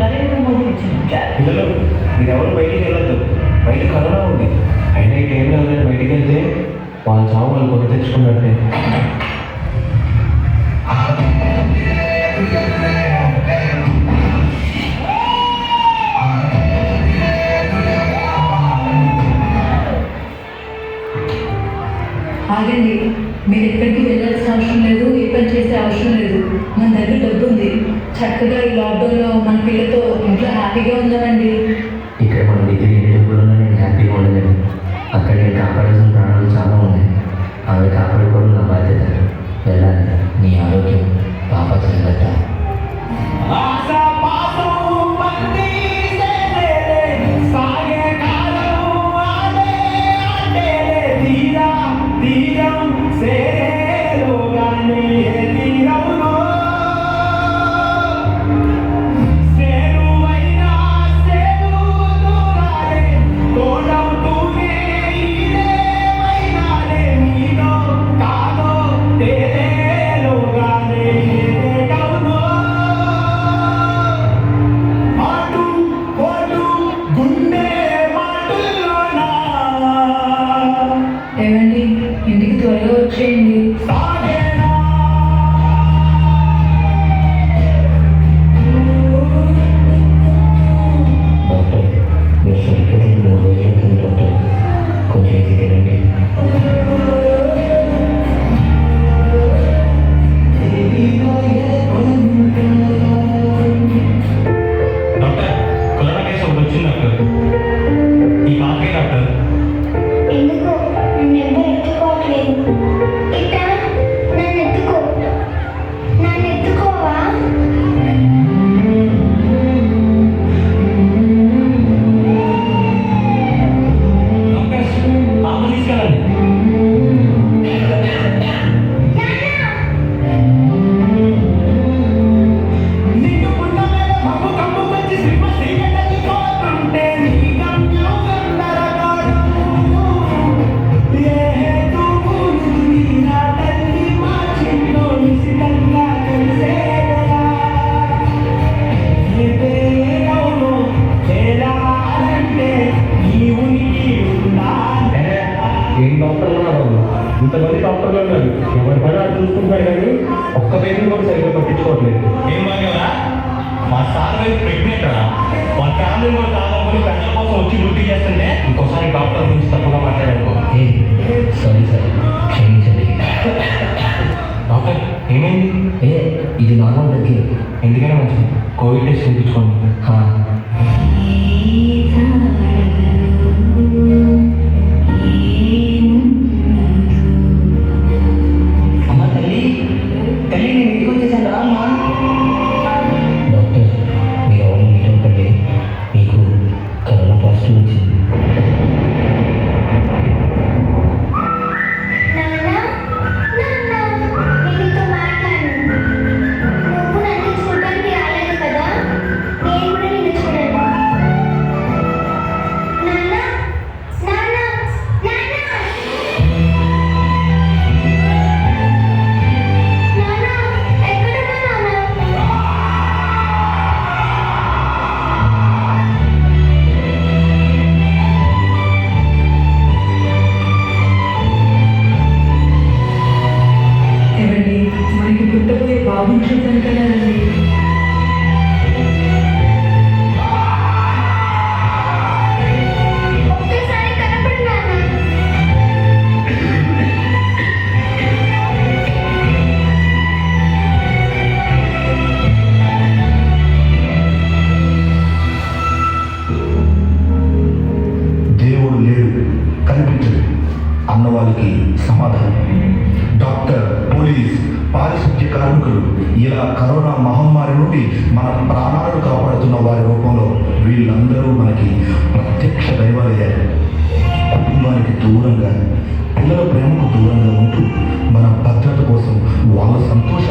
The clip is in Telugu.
నరేంద్ర మోదీ ఇచ్చింది. పిల్లలు మీరెవరు బయటికి వెళ్ళొద్దు, బయట కరోనా ఉంది. అయినా ఈ టైంలో ఎవరైనా బయటికి వెళ్తే వాళ్ళ చావు వాళ్ళు కొని తెచ్చుకున్నట్టే. ఆగండి, మీరు ఎక్కడికి వెళ్ళాల్సిన అవసరం లేదు, ఏ పని చేసే అవసరం లేదు. మన దగ్గర డబ్బు ఉంది. చక్కగా ఈ లాక్డౌన్లో మన పిల్లతో ఇంట్లో హ్యాపీగా ఉందామండి. ఇక్కడ మన దగ్గర ఎన్ని డబ్బులు ఉన్నా నేను హ్యాపీగా ఉండలేను. అక్కడ నేను కాపాడాల్సిన ప్రాణాలు చాలా ఉన్నాయి. అవి కాపాడుకోవడం నా బాధ్యత. వెళ్ళాలి. నీ ఆరోగ్యం పాప సంగత. ఏమండి, ఇంటికి త్వరగా వచ్చేయండి. డాక్టర్, మీరు సరిగ్గా 3 రోజులు అవుతుంది డాక్టర్. కొంచెం ఇది తినండి. డాక్టర్, కరోనా కేసు ఒకటి వచ్చింది డాక్టర్. ఈ పాపే డాక్టర్. ఎందుకో నన్ను ఎవరు ఎత్తుకోవట్లేదు. ఇట్ట నన్ను ఎత్తుకో, నన్ను ఎత్తుకోవా? డాక్టర్, పాప తీసుకెళ్ళండి. ఏం డాక్టర్లు ఉన్నారు? ఇంతమంది డాక్టర్లు ఉన్నారు. ఎవరి పని అది చూసుకుంటారు కానీ ఒక్క పేషెంట్ కూడా సరిగ్గా పట్టించుకోవట్లేదు. ఏం బాగా మా సార్ వైపు ప్రెగ్నెంట్ వాళ్ళ ఫ్యామిలీ కూడా కావాలని ప్రజల కోసం వచ్చి డ్యూటీ చేస్తుంటే ఇంకోసారి డాక్టర్ గురించి తప్పుగా మాట్లాడారు. సారీ సార్, క్షమించండి. డాక్టర్ ఏమైంది? ఇది నార్మల్ దగ్గర. ఎందుకైనా మంచిది కోవిడ్ టెస్ట్ చేయించుకోండి. అమ్మ తల్లి, తల్లి నేను ఇంటికి వచ్చేసాను రా అమ్మా. డాక్టర్, మీరు ఎవరు మీట్ అవ్వకండి. మీకు కరోనా పాజిటివ్ వచ్చింది. నాన్న, నాన్న, నేను నీతో మాట్లాడను. నువ్వు నన్ను చూడడానికి రాలేదు కదా, నేను కూడా నిన్ను చూడను. నాన్న, నాన్న, నాన్న, నాన్న, ఎక్కడున్నా నాన్న? ఏమండి, మనకి పుట్టబోయే బాబుని చూద్దాం కదండి. ఒక్కసారి కనపడు నాన్న. దేవుడు లేడు, కనిపించడు అన్న వాళ్ళకి సమాధానం. డాక్టర్, పోలీస్, పారిశుద్ధ్య కార్మికులు ఇలా కరోనా మహమ్మారి నుండి మన ప్రాణాలను కాపాడుతున్న వారి రూపంలో వీళ్ళందరూ మనకి ప్రత్యక్ష దైవాలయ్యారు. కుటుంబానికి దూరంగా, పిల్లల ప్రేమకు దూరంగా ఉంటూ మన భద్రత కోసం, వాళ్ళ సంతోషం